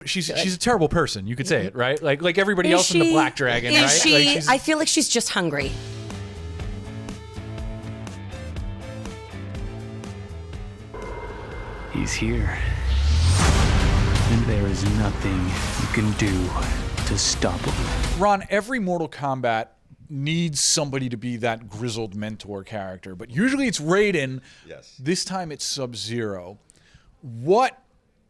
She's a terrible person. You could say it, right? Like everybody else in the Black Dragon, right? She, I feel like she's just hungry. He's here. And there is nothing you can do to stop him. Ron, every Mortal Kombat needs somebody to be that grizzled mentor character, but usually it's Raiden. Yes. This time it's Sub-Zero. What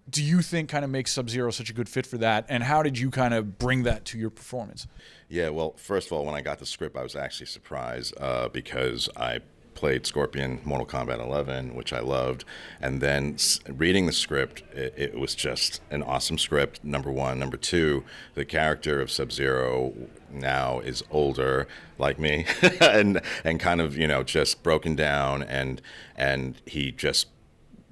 do you think kind of makes Sub-Zero such a good fit for that, and how did you kind of bring that to your performance? Yeah, well, first of all, when I got the script, I was actually surprised because I played Scorpion Mortal Kombat 11, which I loved, and then reading the script, it was just an awesome script, number one. Number two, the character of Sub-Zero now is older, like me, and kind of, you know, just broken down, and he just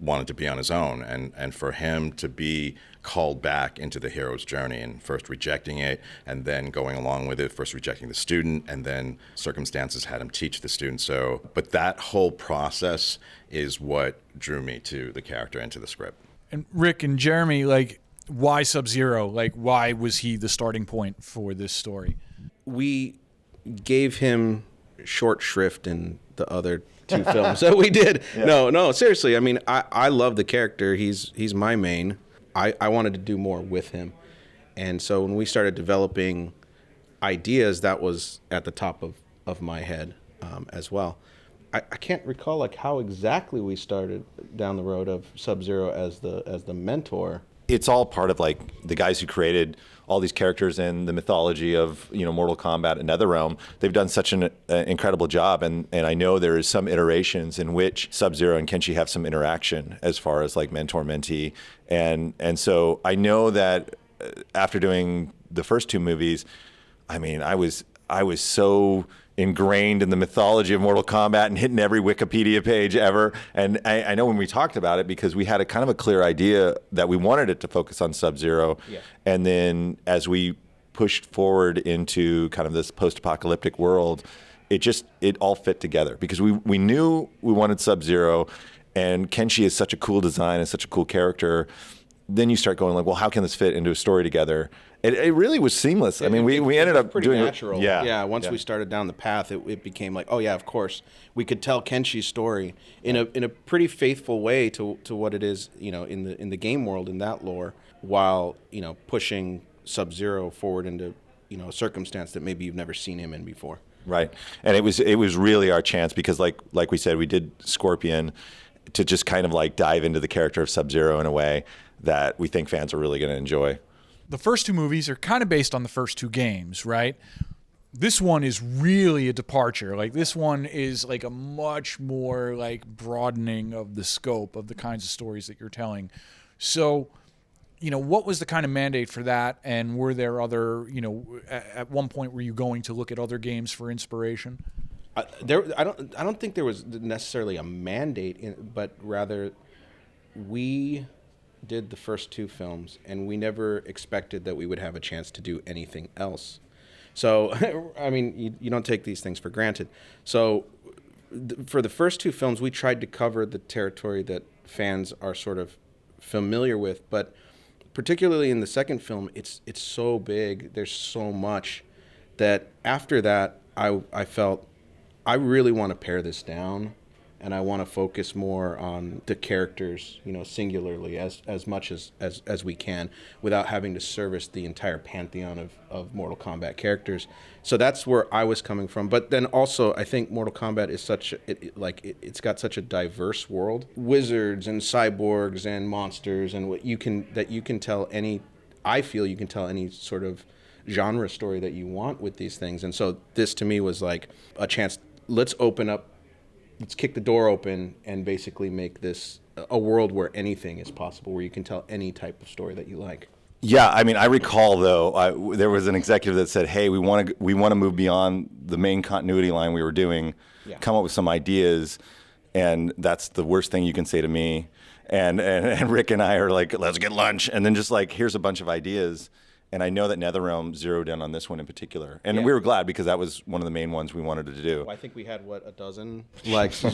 wanted to be on his own, and for him to be called back into the hero's journey and first rejecting it and then going along with it, first rejecting the student and then circumstances had him teach the student. But that whole process is what drew me to the character and to the script. And Rick and Jeremy, like, why Sub-Zero? Like, why was he the starting point for this story? We gave him short shrift in the other two films that we did. Yeah. No, seriously. I mean, I love the character. He's my main. I wanted to do more with him. And so when we started developing ideas, that was at the top of my head as well. I can't recall like how exactly we started down the road of Sub-Zero as the mentor. It's all part of like the guys who created all these characters in the mythology of, you know, Mortal Kombat and NetherRealm. They've done such an incredible job, and I know there is some iterations in which Sub-Zero and Kenshi have some interaction as far as like mentor-mentee, and so I know that after doing the first two movies, I mean, I was so ingrained in the mythology of Mortal Kombat and hitting every Wikipedia page ever. And I know when we talked about it, because we had a kind of a clear idea that we wanted it to focus on Sub-Zero. Yeah. And then as we pushed forward into kind of this post-apocalyptic world, it all fit together because we knew we wanted Sub-Zero, and Kenshi is such a cool design and such a cool character. Then you start going like, well, how can this fit into a story together? It really was seamless. I mean, we ended up pretty doing natural. Yeah. Once we started down the path, it became like, oh yeah, of course, we could tell Kenshi's story in a pretty faithful way to what it is, you know, in the game world, in that lore, while, you know, pushing Sub-Zero forward into, you know, a circumstance that maybe you've never seen him in before. Right, and it was really our chance because like we said, we did Scorpion to just kind of like dive into the character of Sub-Zero in a way that we think fans are really going to enjoy. The first two movies are kind of based on the first two games, right? This one is really a departure. Like, this one is like a much more like broadening of the scope of the kinds of stories that you're telling. So, you know, what was the kind of mandate for that? And were there other, you know, at one point were you going to look at other games for inspiration? I don't think there was necessarily a mandate, but rather we did the first two films, and we never expected that we would have a chance to do anything else. So, I mean, you don't take these things for granted. So, for the first two films, we tried to cover the territory that fans are sort of familiar with, but particularly in the second film, it's so big, there's so much, that after that, I felt, I really want to pare this down, and I want to focus more on the characters, you know, singularly as much as we can, without having to service the entire pantheon of Mortal Kombat characters. So that's where I was coming from. But then also, I think Mortal Kombat is it's got such a diverse world, wizards and cyborgs and monsters, and what you can tell any. I feel you can tell any sort of genre story that you want with these things. And so this to me was like a chance. Let's kick the door open and basically make this a world where anything is possible, where you can tell any type of story that you like. Yeah, I mean, I recall though, there was an executive that said, "Hey, we want to move beyond the main continuity line we were doing, come up with some ideas," and that's the worst thing you can say to me. And Rick and I are like, "Let's get lunch," and then just like, here's a bunch of ideas, And I know that NetherRealm zeroed in on this one in particular. And we were glad because that was one of the main ones we wanted to do. I think we had, a dozen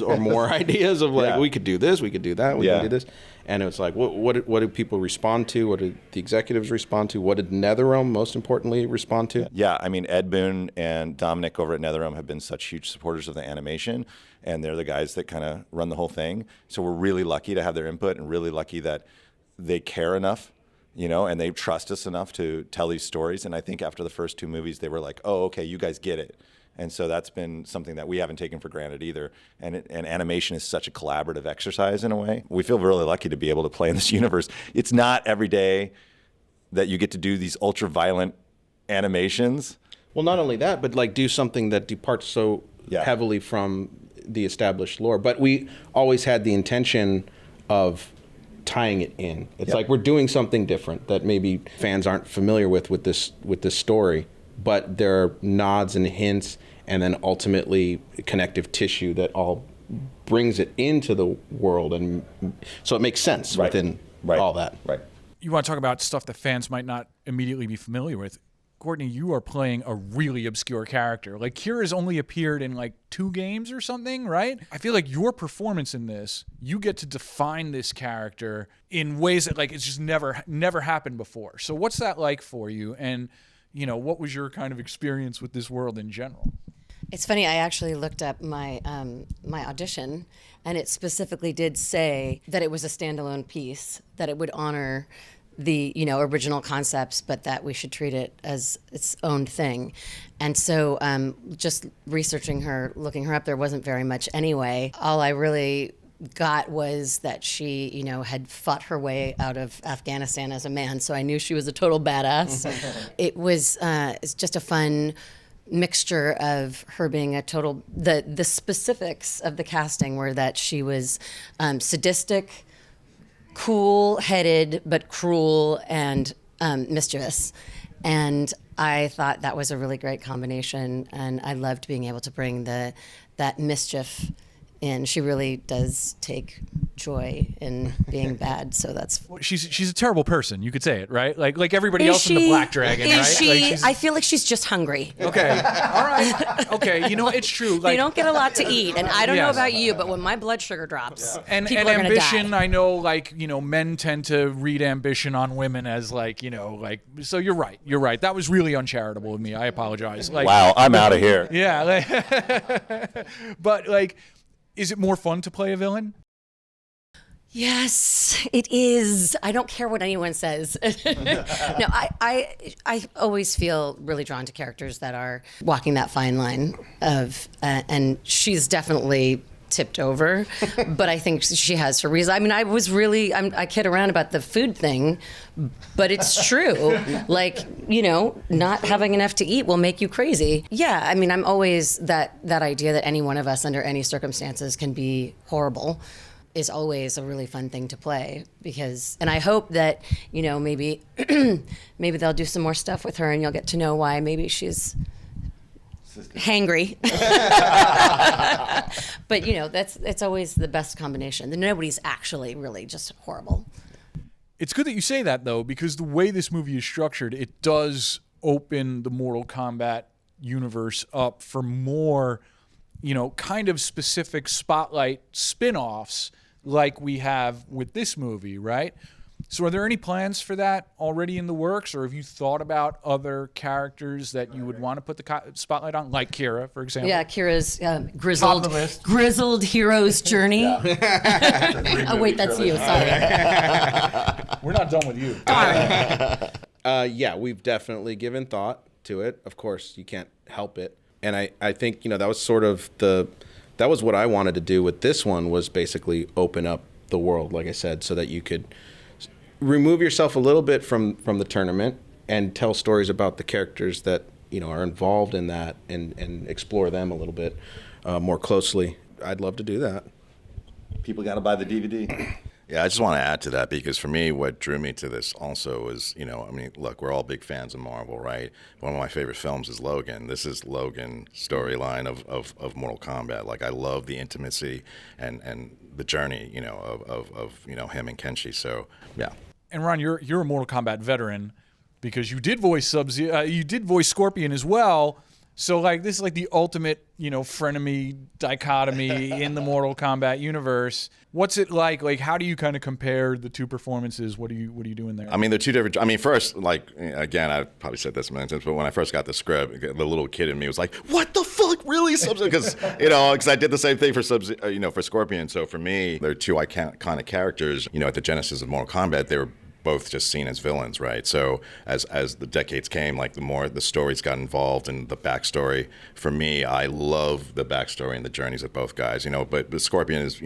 or more ideas of we could do this, we could do that, we could do this. And it was like, what did people respond to? What did the executives respond to? What did NetherRealm, most importantly, respond to? Yeah, I mean, Ed Boon and Dominic over at NetherRealm have been such huge supporters of the animation, and they're the guys that kind of run the whole thing. So we're really lucky to have their input and really lucky that they care enough, and they trust us enough to tell these stories. And I think after the first 2 movies, they were like, oh, okay, you guys get it. And so that's been something that we haven't taken for granted either. And animation is such a collaborative exercise in a way. We feel really lucky to be able to play in this universe. It's not every day that you get to do these ultra-violent animations. Well, not only that, but do something that departs so heavily from the established lore. But we always had the intention of tying it in. It's like we're doing something different that maybe fans aren't familiar with this story, but there are nods and hints, and then ultimately connective tissue that all brings it into the world, and so it makes sense within all that. Right. You want to talk about stuff that fans might not immediately be familiar with. Courtenay, you are playing a really obscure character. Like, Kira's only appeared in 2 games or something, right? I feel like your performance in this, you get to define this character in ways that it's just never happened before. So what's that like for you? And, what was your kind of experience with this world in general? It's funny, I actually looked up my my audition, and it specifically did say that it was a standalone piece, that it would honor the original concepts, but that we should treat it as its own thing. And so just researching her, looking her up, there wasn't very much anyway. All I really got was that she, had fought her way out of Afghanistan as a man, so I knew she was a total badass. It was it's just a fun mixture of her being a total, the specifics of the casting were that she was sadistic, cool-headed but cruel and mischievous, and I thought that was a really great combination, and I loved being able to bring that mischief in. She really does take joy in being bad, so that's. She's a terrible person. You could say it, right? Like everybody else in the Black Dragon, right? She? I feel like she's just hungry. Okay, all right, okay. It's true. They don't get a lot to eat, and I don't know about you, but when my blood sugar drops, and people are ambition, die. I know, men tend to read ambition on women as So you're right. You're right. That was really uncharitable of me. I apologize. Wow, I'm out of here. Yeah, but is it more fun to play a villain? Yes, it is. I don't care what anyone says. No, I always feel really drawn to characters that are walking that fine line of, and she's definitely tipped over, but I think she has her reason. I mean, I kid around about the food thing, but it's true. Not having enough to eat will make you crazy. Yeah, I mean, I'm always that idea that any one of us under any circumstances can be horrible is always a really fun thing to play, and I hope that, maybe they'll do some more stuff with her and you'll get to know why maybe she's hangry. But it's always the best combination. Nobody's actually really just horrible. It's good that you say that, though, because the way this movie is structured, it does open the Mortal Kombat universe up for more, kind of specific spotlight spin-offs like we have with this movie, right? So are there any plans for that already in the works, or have you thought about other characters that you would want to put the spotlight on, like Kira, for example? Yeah, Kira's grizzled hero's journey. Oh, wait, that's you. Sorry. We're not done with you. Yeah, we've definitely given thought to it. Of course, you can't help it. And I think, that was sort of that was what I wanted to do with this one, was basically open up the world, like I said, so that you could remove yourself a little bit from the tournament and tell stories about the characters that are involved in that, and explore them a little bit more closely. I'd love to do that. People got to buy the DVD. Yeah, I just want to add to that, because for me, what drew me to this also is, look, we're all big fans of Marvel, right? One of my favorite films is Logan. This is Logan's storyline of Mortal Kombat. I love the intimacy and the journey, of him and Kenshi. So, yeah. And Ron, you're a Mortal Kombat veteran. because you did voice you did voice Scorpion as well. So like this is like the ultimate, frenemy dichotomy in the Mortal Kombat universe. What's it like? Like, how do you kind of compare the two performances? What are you doing there? I mean, they're two different. I mean, first, like, again, I've probably said this many times, but when I first got the script, the little kid in me was like, "What the fuck, really?" Because because I did the same thing for for Scorpion. So for me, they're two iconic characters. At the genesis of Mortal Kombat, they were both just seen as villains, right? So as the decades came, like the more the stories got involved and the backstory. For me, I love the backstory and the journeys of both guys. But the Scorpion is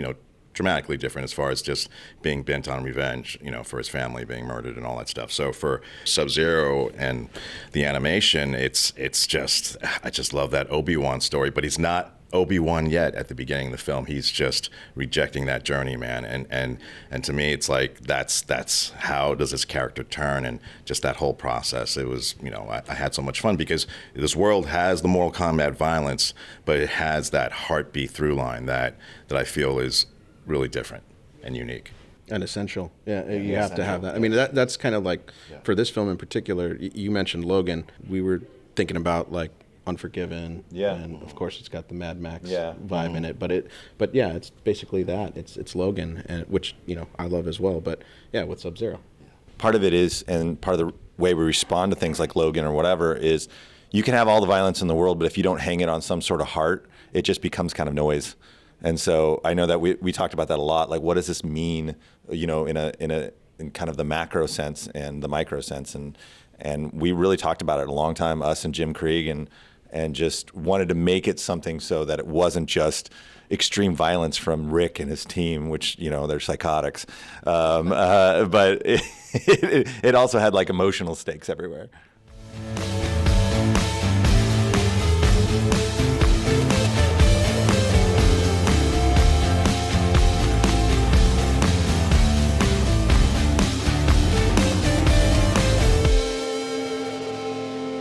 dramatically different as far as just being bent on revenge, for his family being murdered and all that stuff. So for Sub-Zero and the animation, it's just I just love that Obi-Wan story, but he's not Obi-Wan yet at the beginning of the film. He's just rejecting that journey, man. And to me, it's like that's how does this character turn, and just that whole process. It was, I had so much fun because this world has the Mortal Kombat violence, but it has that heartbeat through line that I feel is really different and unique. And essential. Yeah, you have to have that. I mean, that's kind of like, for this film in particular, you mentioned Logan. We were thinking about like Unforgiven. Yeah. And of course it's got the Mad Max vibe in it. But yeah, it's basically that. It's Logan, and which, I love as well. But yeah, with Sub-Zero. Part of it is, and part of the way we respond to things like Logan or whatever is, you can have all the violence in the world, but if you don't hang it on some sort of heart, it just becomes kind of noise. And so I know that we talked about that a lot. Like, what does this mean, in kind of the macro sense and the micro sense, and we really talked about it a long time, us and Jim Krieg, and just wanted to make it something so that it wasn't just extreme violence from Rick and his team, which they're psychotics, but it also had like emotional stakes everywhere.